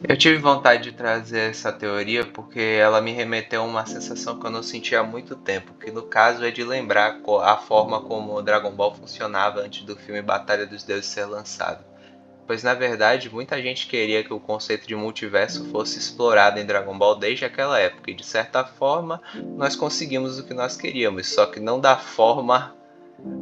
Eu tive vontade de trazer essa teoria porque ela me remeteu a uma sensação que eu não sentia há muito tempo, que no caso é de lembrar a forma como o Dragon Ball funcionava antes do filme Batalha dos Deuses ser lançado. Pois na verdade, muita gente queria que o conceito de multiverso fosse explorado em Dragon Ball desde aquela época, e de certa forma nós conseguimos o que nós queríamos, só que não da forma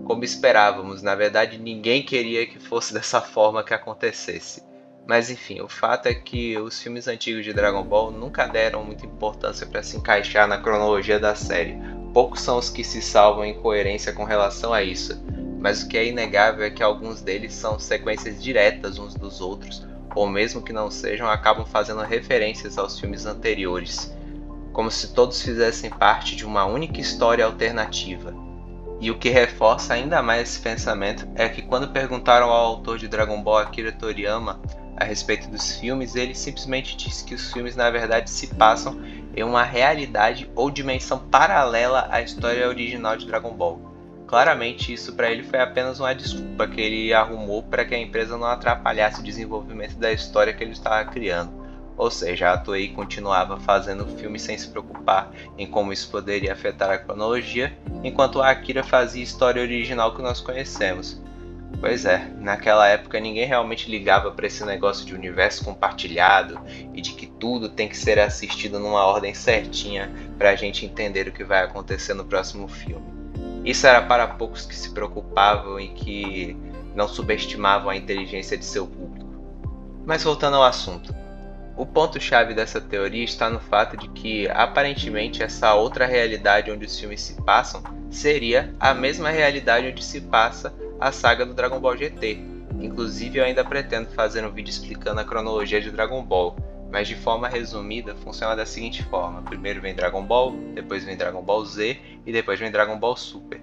como esperávamos. Na verdade, ninguém queria que fosse dessa forma que acontecesse. Mas enfim, o fato é que os filmes antigos de Dragon Ball nunca deram muita importância para se encaixar na cronologia da série. Poucos são os que se salvam em coerência com relação a isso, mas o que é inegável é que alguns deles são sequências diretas uns dos outros, ou mesmo que não sejam, acabam fazendo referências aos filmes anteriores, como se todos fizessem parte de uma única história alternativa. E o que reforça ainda mais esse pensamento é que quando perguntaram ao autor de Dragon Ball, Akira Toriyama, a respeito dos filmes, ele simplesmente disse que os filmes na verdade se passam em uma realidade ou dimensão paralela à história original de Dragon Ball. Claramente isso para ele foi apenas uma desculpa que ele arrumou para que a empresa não atrapalhasse o desenvolvimento da história que ele estava criando. Ou seja, a Toei continuava fazendo o filme sem se preocupar em como isso poderia afetar a cronologia, enquanto a Akira fazia a história original que nós conhecemos. Pois é, naquela época ninguém realmente ligava para esse negócio de universo compartilhado e de que tudo tem que ser assistido numa ordem certinha para a gente entender o que vai acontecer no próximo filme. Isso era para poucos que se preocupavam e que não subestimavam a inteligência de seu público. Mas voltando ao assunto. O ponto-chave dessa teoria está no fato de que, aparentemente, essa outra realidade onde os filmes se passam seria a mesma realidade onde se passa a saga do Dragon Ball GT. Inclusive, eu ainda pretendo fazer um vídeo explicando a cronologia de Dragon Ball, mas de forma resumida funciona da seguinte forma: primeiro vem Dragon Ball, depois vem Dragon Ball Z e depois vem Dragon Ball Super.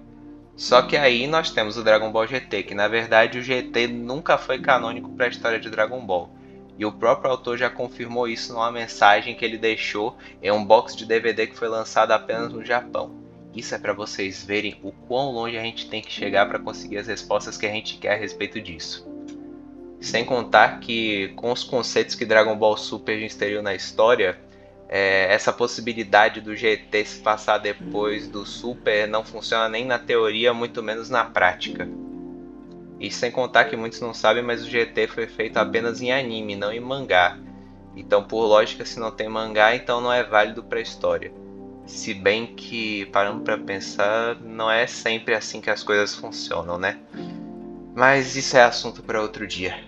Só que aí nós temos o Dragon Ball GT, que na verdade o GT nunca foi canônico para a história de Dragon Ball. E o próprio autor já confirmou isso numa mensagem que ele deixou em um box de DVD que foi lançado apenas no Japão. Isso é para vocês verem o quão longe a gente tem que chegar para conseguir as respostas que a gente quer a respeito disso. Sem contar que, com os conceitos que Dragon Ball Super inseriu na história, essa possibilidade do GT se passar depois do Super não funciona nem na teoria, muito menos na prática. E sem contar que muitos não sabem, mas o GT foi feito apenas em anime, não em mangá. Então, por lógica, se não tem mangá, então não é válido para a história. Se bem que, parando para pensar, não é sempre assim que as coisas funcionam, né? Mas isso é assunto para outro dia.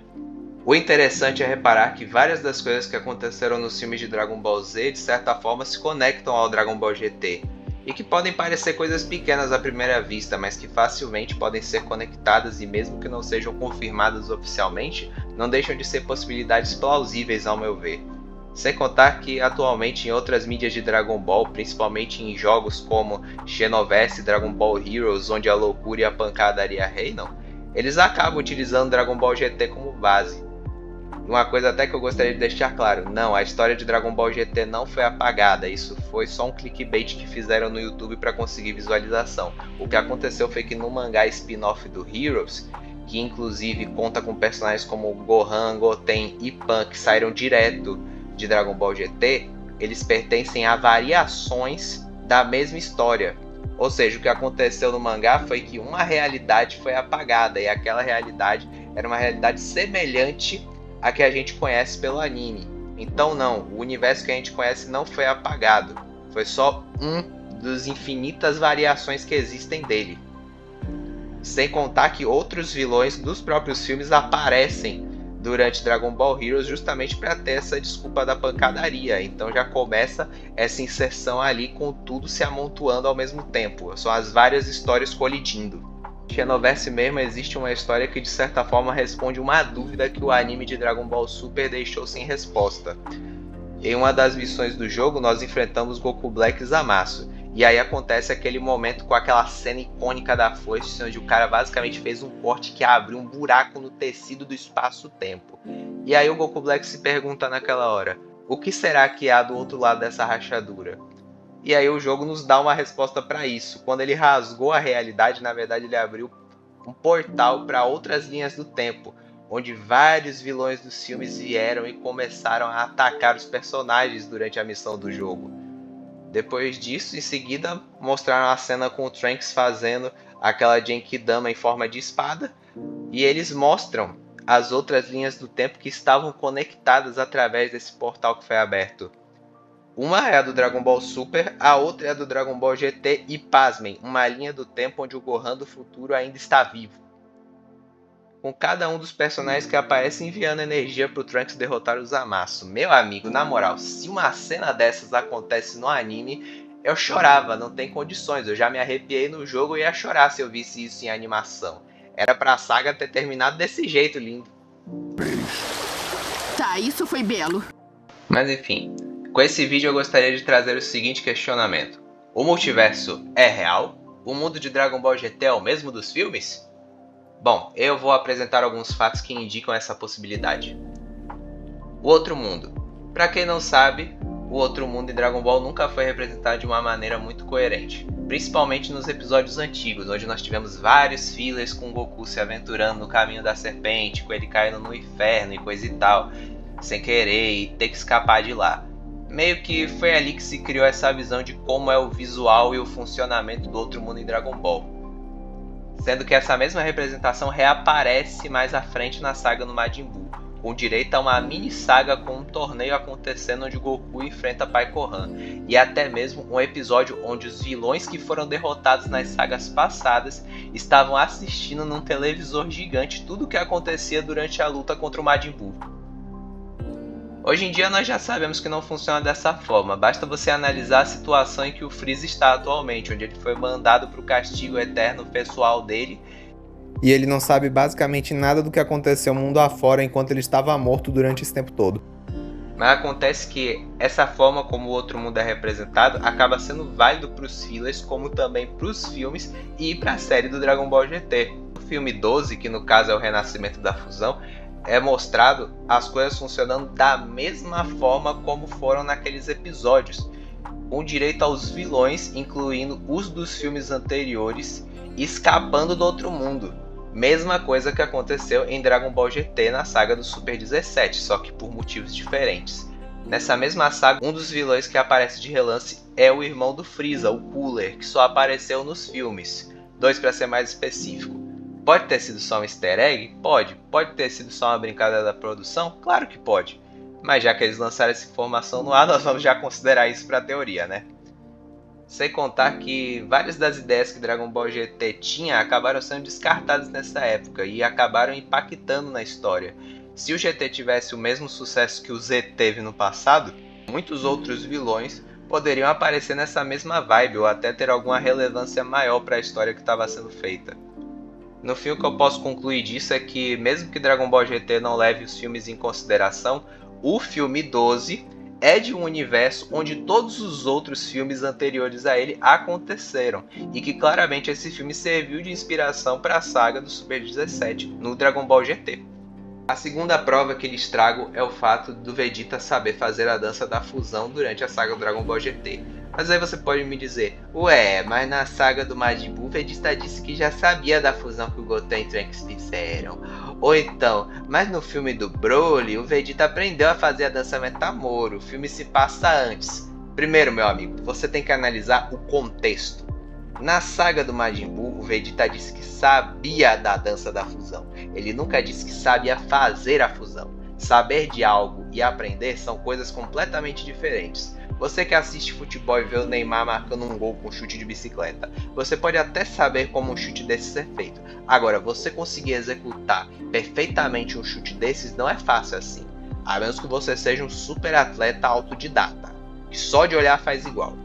O interessante é reparar que várias das coisas que aconteceram nos filmes de Dragon Ball Z, de certa forma, se conectam ao Dragon Ball GT, e que podem parecer coisas pequenas à primeira vista, mas que facilmente podem ser conectadas e mesmo que não sejam confirmadas oficialmente, não deixam de ser possibilidades plausíveis ao meu ver. Sem contar que atualmente em outras mídias de Dragon Ball, principalmente em jogos como Xenoverse e Dragon Ball Heroes, onde a loucura e a pancadaria reinam, eles acabam utilizando Dragon Ball GT como base. Uma coisa até que eu gostaria de deixar claro, não, a história de Dragon Ball GT não foi apagada, isso foi só um clickbait que fizeram no YouTube para conseguir visualização. O que aconteceu foi que no mangá spin-off do Heroes, que inclusive conta com personagens como Gohan, Goten e Pan que saíram direto de Dragon Ball GT, eles pertencem a variações da mesma história. Ou seja, o que aconteceu no mangá foi que uma realidade foi apagada e aquela realidade era uma realidade semelhante a que a gente conhece pelo anime. Então não, o universo que a gente conhece não foi apagado, foi só um dos infinitas variações que existem dele. Sem contar que outros vilões dos próprios filmes aparecem durante Dragon Ball Heroes justamente para ter essa desculpa da pancadaria. Então já começa essa inserção ali com tudo se amontoando ao mesmo tempo. São as várias histórias colidindo. Xenoverse mesmo existe uma história que de certa forma responde uma dúvida que o anime de Dragon Ball Super deixou sem resposta. Em uma das missões do jogo nós enfrentamos Goku Black e Zamasu. E aí acontece aquele momento com aquela cena icônica da foice, onde o cara basicamente fez um corte que abriu um buraco no tecido do espaço-tempo. E aí o Goku Black se pergunta naquela hora, o que será que há do outro lado dessa rachadura? E aí o jogo nos dá uma resposta para isso. Quando ele rasgou a realidade, na verdade ele abriu um portal para outras linhas do tempo, onde vários vilões dos filmes vieram e começaram a atacar os personagens durante a missão do jogo. Depois disso, em seguida, mostraram a cena com o Trunks fazendo aquela Genkidama em forma de espada, e eles mostram as outras linhas do tempo que estavam conectadas através desse portal que foi aberto. Uma é a do Dragon Ball Super, a outra é a do Dragon Ball GT e, pasmem, uma linha do tempo onde o Gohan do futuro ainda está vivo. Com cada um dos personagens que aparece enviando energia pro Trunks derrotar o Zamasu. Meu amigo, na moral, se uma cena dessas acontece no anime, eu chorava, não tem condições. Eu já me arrepiei no jogo e ia chorar se eu visse isso em animação. Era pra saga ter terminado desse jeito lindo. Tá, isso foi belo. Mas enfim, com esse vídeo eu gostaria de trazer o seguinte questionamento. O multiverso é real? O mundo de Dragon Ball GT é o mesmo dos filmes? Bom, eu vou apresentar alguns fatos que indicam essa possibilidade. O Outro Mundo. Para quem não sabe, o Outro Mundo em Dragon Ball nunca foi representado de uma maneira muito coerente. Principalmente nos episódios antigos, onde nós tivemos vários fillers com Goku se aventurando no caminho da serpente, com ele caindo no inferno e coisa e tal, sem querer e ter que escapar de lá. Meio que foi ali que se criou essa visão de como é o visual e o funcionamento do Outro Mundo em Dragon Ball. Sendo que essa mesma representação reaparece mais à frente na saga no Majin Buu, com direito a uma mini saga com um torneio acontecendo onde Goku enfrenta Pai Gohan, e até mesmo um episódio onde os vilões que foram derrotados nas sagas passadas estavam assistindo num televisor gigante tudo o que acontecia durante a luta contra o Majin Buu. Hoje em dia nós já sabemos que não funciona dessa forma, basta você analisar a situação em que o Freeza está atualmente, onde ele foi mandado para o castigo eterno pessoal dele, e ele não sabe basicamente nada do que aconteceu mundo afora enquanto ele estava morto durante esse tempo todo. Mas acontece que essa forma como o Outro Mundo é representado acaba sendo válido para os fillers, como também para os filmes e para a série do Dragon Ball GT. No filme 12, que no caso é o Renascimento da Fusão, é mostrado as coisas funcionando da mesma forma como foram naqueles episódios, com direito aos vilões, incluindo os dos filmes anteriores, escapando do Outro Mundo. Mesma coisa que aconteceu em Dragon Ball GT na saga do Super 17, só que por motivos diferentes. Nessa mesma saga, um dos vilões que aparece de relance é o irmão do Freeza, o Cooler, que só apareceu nos filmes, 2 para ser mais específico. Pode ter sido só um easter egg? Pode. Pode ter sido só uma brincadeira da produção? Claro que pode. Mas já que eles lançaram essa informação no ar, nós vamos já considerar isso para a teoria, né? Sem contar que várias das ideias que Dragon Ball GT tinha acabaram sendo descartadas nessa época e acabaram impactando na história. Se o GT tivesse o mesmo sucesso que o Z teve no passado, muitos outros vilões poderiam aparecer nessa mesma vibe ou até ter alguma relevância maior para a história que estava sendo feita. No fim, o que eu posso concluir disso é que, mesmo que Dragon Ball GT não leve os filmes em consideração, o filme 12 é de um universo onde todos os outros filmes anteriores a ele aconteceram, e que claramente esse filme serviu de inspiração para a saga do Super 17 no Dragon Ball GT. A segunda prova que lhes trago é o fato do Vegeta saber fazer a dança da fusão durante a saga do Dragon Ball GT. Mas aí você pode me dizer, ué, mas na saga do Majin Buu, Vegeta disse que já sabia da fusão que o Goten e Trunks fizeram. Ou então, mas no filme do Broly, o Vegeta aprendeu a fazer a dança Metamoro, o filme se passa antes. Primeiro, meu amigo, você tem que analisar o contexto. Na saga do Majin Buu, o Vegeta disse que sabia da dança da fusão. Ele nunca disse que sabia fazer a fusão. Saber de algo e aprender são coisas completamente diferentes. Você que assiste futebol e vê o Neymar marcando um gol com chute de bicicleta, você pode até saber como um chute desses é feito. Agora, você conseguir executar perfeitamente um chute desses não é fácil assim. A menos que você seja um super atleta autodidata, que só de olhar faz igual.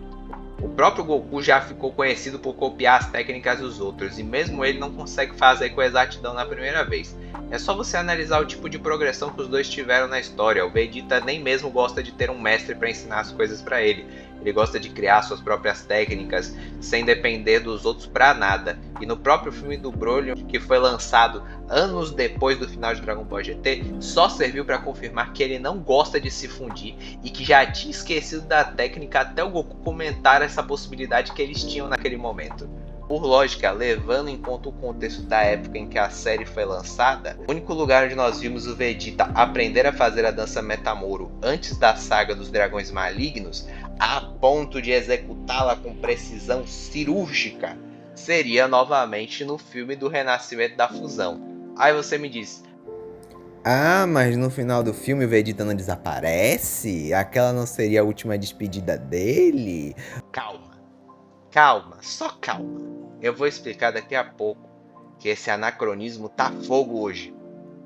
O próprio Goku já ficou conhecido por copiar as técnicas dos outros, e mesmo ele não consegue fazer com exatidão na primeira vez. É só você analisar o tipo de progressão que os dois tiveram na história. O Vegeta nem mesmo gosta de ter um mestre para ensinar as coisas para ele. Ele gosta de criar suas próprias técnicas, sem depender dos outros para nada. E no próprio filme do Broly, que foi lançado anos depois do final de Dragon Ball GT, só serviu para confirmar que ele não gosta de se fundir e que já tinha esquecido da técnica até o Goku comentar essa possibilidade que eles tinham naquele momento. Por lógica, levando em conta o contexto da época em que a série foi lançada, o único lugar onde nós vimos o Vegeta aprender a fazer a dança Metamoro antes da saga dos Dragões Malignos, a ponto de executá-la com precisão cirúrgica, seria novamente no filme do Renascimento da Fusão. Aí você me diz: Ah, mas no final do filme o Vegeta não desaparece? Aquela não seria a última despedida dele? calma, calma, só calma. Eu vou explicar daqui a pouco que esse anacronismo tá fogo hoje.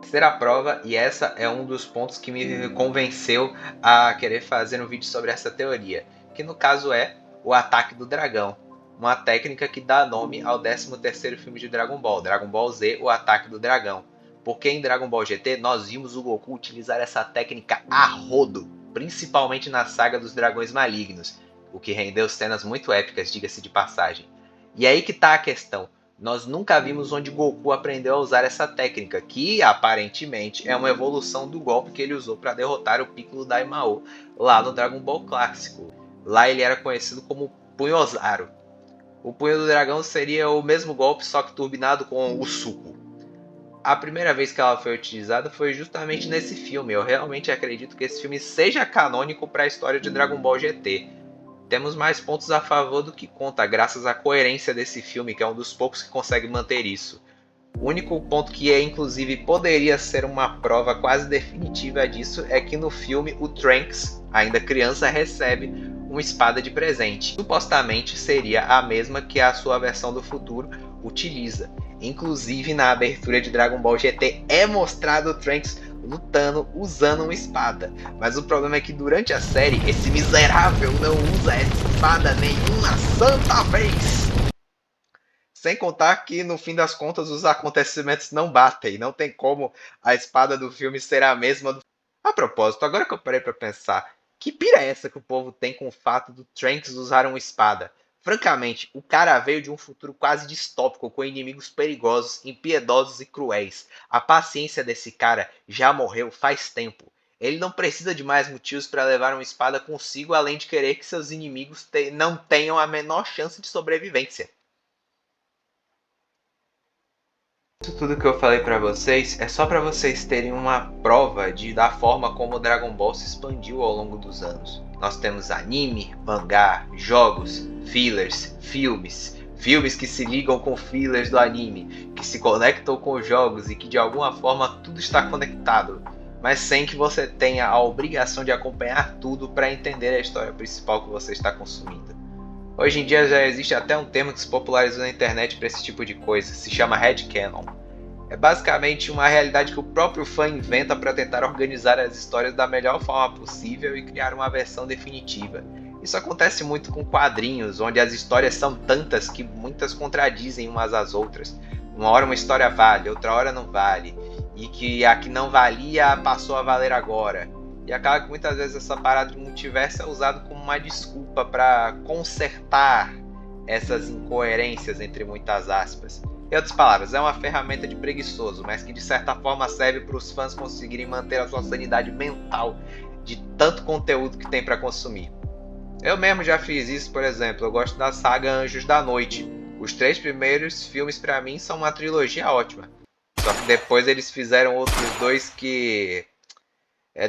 Terceira prova, e essa é um dos pontos que me convenceu a querer fazer um vídeo sobre essa teoria, que no caso é o ataque do dragão, uma técnica que dá nome ao 13º filme de Dragon Ball Z, o ataque do dragão. Porque em Dragon Ball GT nós vimos o Goku utilizar essa técnica a rodo, principalmente na saga dos Dragões Malignos, o que rendeu cenas muito épicas, diga-se de passagem. E aí que tá a questão. Nós nunca vimos onde Goku aprendeu a usar essa técnica, que aparentemente é uma evolução do golpe que ele usou para derrotar o Piccolo Daimao lá no Dragon Ball clássico. Lá ele era conhecido como Punho-Zaro. O Punho do Dragão seria o mesmo golpe, só que turbinado com o suco. A primeira vez que ela foi utilizada foi justamente nesse filme. Eu realmente acredito que esse filme seja canônico para a história de Dragon Ball GT. Temos mais pontos a favor do que contra, graças à coerência desse filme, que é um dos poucos que consegue manter isso. O único ponto que inclusive poderia ser uma prova quase definitiva disso é que no filme o Trunks, ainda criança, recebe uma espada de presente. Supostamente seria a mesma que a sua versão do futuro utiliza. Inclusive na abertura de Dragon Ball GT é mostrado o Trunks lutando usando uma espada. Mas o problema é que durante a série esse miserável não usa essa espada nenhuma santa vez. Sem contar que no fim das contas os acontecimentos não batem. Não tem como a espada do filme ser a mesma do... A propósito, agora que eu parei pra pensar, que pira é essa que o povo tem com o fato do Trunks usar uma espada? Francamente, o cara veio de um futuro quase distópico, com inimigos perigosos, impiedosos e cruéis. A paciência desse cara já morreu faz tempo. Ele não precisa de mais motivos para levar uma espada consigo, além de querer que seus inimigos não tenham a menor chance de sobrevivência. Isso tudo que eu falei pra vocês é só pra vocês terem uma prova da forma como o Dragon Ball se expandiu ao longo dos anos. Nós temos anime, mangá, jogos, fillers, filmes que se ligam com fillers do anime, que se conectam com os jogos e que de alguma forma tudo está conectado, mas sem que você tenha a obrigação de acompanhar tudo para entender a história principal que você está consumindo. Hoje em dia já existe até um termo que se popularizou na internet para esse tipo de coisa, se chama headcanon. É basicamente uma realidade que o próprio fã inventa para tentar organizar as histórias da melhor forma possível e criar uma versão definitiva. Isso acontece muito com quadrinhos, onde as histórias são tantas que muitas contradizem umas às outras. Uma hora uma história vale, outra hora não vale, e que a que não valia passou a valer agora. E acaba que muitas vezes essa parada de multiverso é usada como uma desculpa para consertar essas incoerências, entre muitas aspas. Em outras palavras, é uma ferramenta de preguiçoso, mas que de certa forma serve para os fãs conseguirem manter a sua sanidade mental de tanto conteúdo que tem para consumir. Eu mesmo já fiz isso, por exemplo, eu gosto da saga Anjos da Noite. Os 3 primeiros filmes para mim são uma trilogia ótima. Só que depois eles fizeram outros 2 que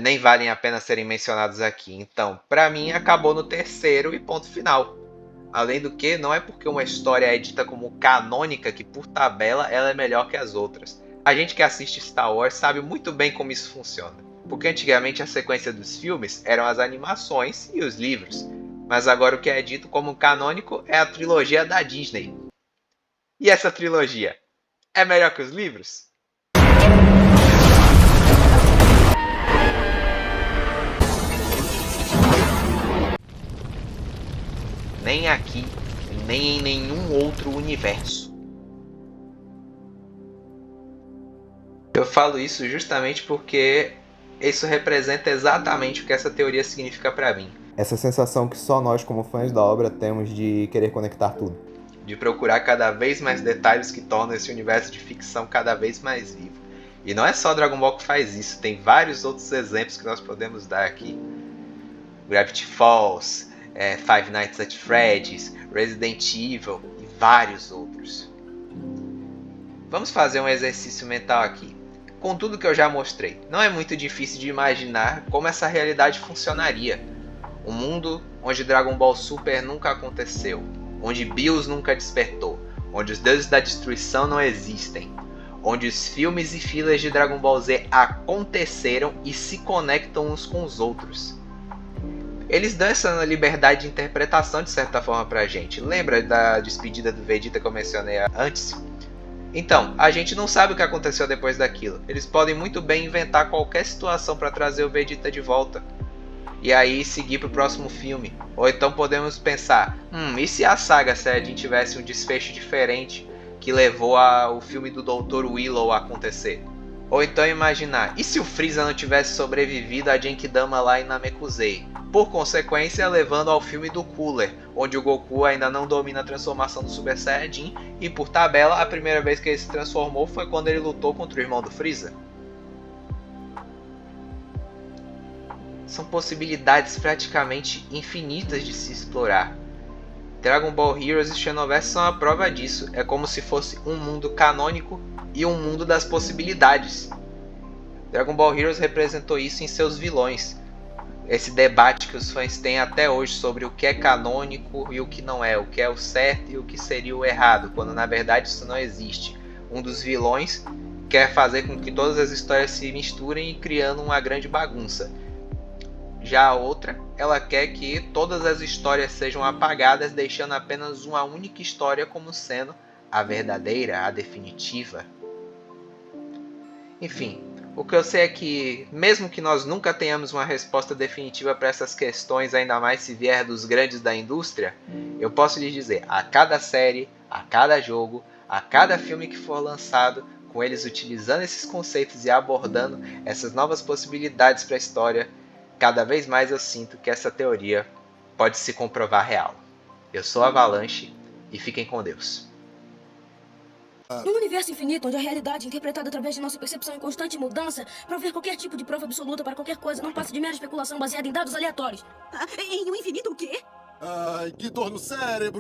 nem valem a pena serem mencionados aqui. Então, pra mim, acabou no 3º e ponto final. Além do que, não é porque uma história é dita como canônica que, por tabela, ela é melhor que as outras. A gente que assiste Star Wars sabe muito bem como isso funciona. Porque antigamente a sequência dos filmes eram as animações e os livros. Mas agora o que é dito como canônico é a trilogia da Disney. E essa trilogia é melhor que os livros? Nem aqui, nem em nenhum outro universo. Eu falo isso justamente porque isso representa exatamente o que essa teoria significa para mim. Essa sensação que só nós, como fãs da obra, temos de querer conectar tudo. De procurar cada vez mais detalhes que tornam esse universo de ficção cada vez mais vivo. E não é só Dragon Ball que faz isso, tem vários outros exemplos que nós podemos dar aqui. Gravity Falls, Five Nights at Freddy's, Resident Evil e vários outros. Vamos fazer um exercício mental aqui. Com tudo que eu já mostrei, não é muito difícil de imaginar como essa realidade funcionaria. Um mundo onde Dragon Ball Super nunca aconteceu, onde Bills nunca despertou, onde os deuses da destruição não existem, onde os filmes e filas de Dragon Ball Z aconteceram e se conectam uns com os outros. Eles dão essa liberdade de interpretação de certa forma pra gente. Lembra da despedida do Vegeta que eu mencionei antes? Então, a gente não sabe o que aconteceu depois daquilo. Eles podem muito bem inventar qualquer situação para trazer o Vegeta de volta. E aí seguir pro próximo filme. Ou então podemos pensar, e se a saga Saiyajin tivesse um desfecho diferente que levou ao filme do Dr. Willow a acontecer? Ou então imaginar, e se o Freeza não tivesse sobrevivido a Genkidama lá em Namekusei? Por consequência, levando ao filme do Cooler, onde o Goku ainda não domina a transformação do Super Saiyajin, e por tabela, a primeira vez que ele se transformou foi quando ele lutou contra o irmão do Freeza. São possibilidades praticamente infinitas de se explorar. Dragon Ball Heroes e Xenoverse são a prova disso, é como se fosse um mundo canônico e um mundo das possibilidades. Dragon Ball Heroes representou isso em seus vilões. Esse debate que os fãs têm até hoje sobre o que é canônico e o que não é, o que é o certo e o que seria o errado, quando na verdade isso não existe. Um dos vilões quer fazer com que todas as histórias se misturem e criando uma grande bagunça. Já a outra, ela quer que todas as histórias sejam apagadas, deixando apenas uma única história como sendo a verdadeira, a definitiva. Enfim, o que eu sei é que, mesmo que nós nunca tenhamos uma resposta definitiva para essas questões, ainda mais se vier dos grandes da indústria, eu posso lhes dizer, a cada série, a cada jogo, a cada filme que for lançado, com eles utilizando esses conceitos e abordando essas novas possibilidades para a história, cada vez mais eu sinto que essa teoria pode se comprovar real. Eu sou Avalanche e fiquem com Deus. Num universo infinito, onde a realidade, interpretada através de nossa percepção em constante mudança, prover qualquer tipo de prova absoluta para qualquer coisa não passa de mera especulação baseada em dados aleatórios. Em um infinito o quê? Ai, que dor no cérebro!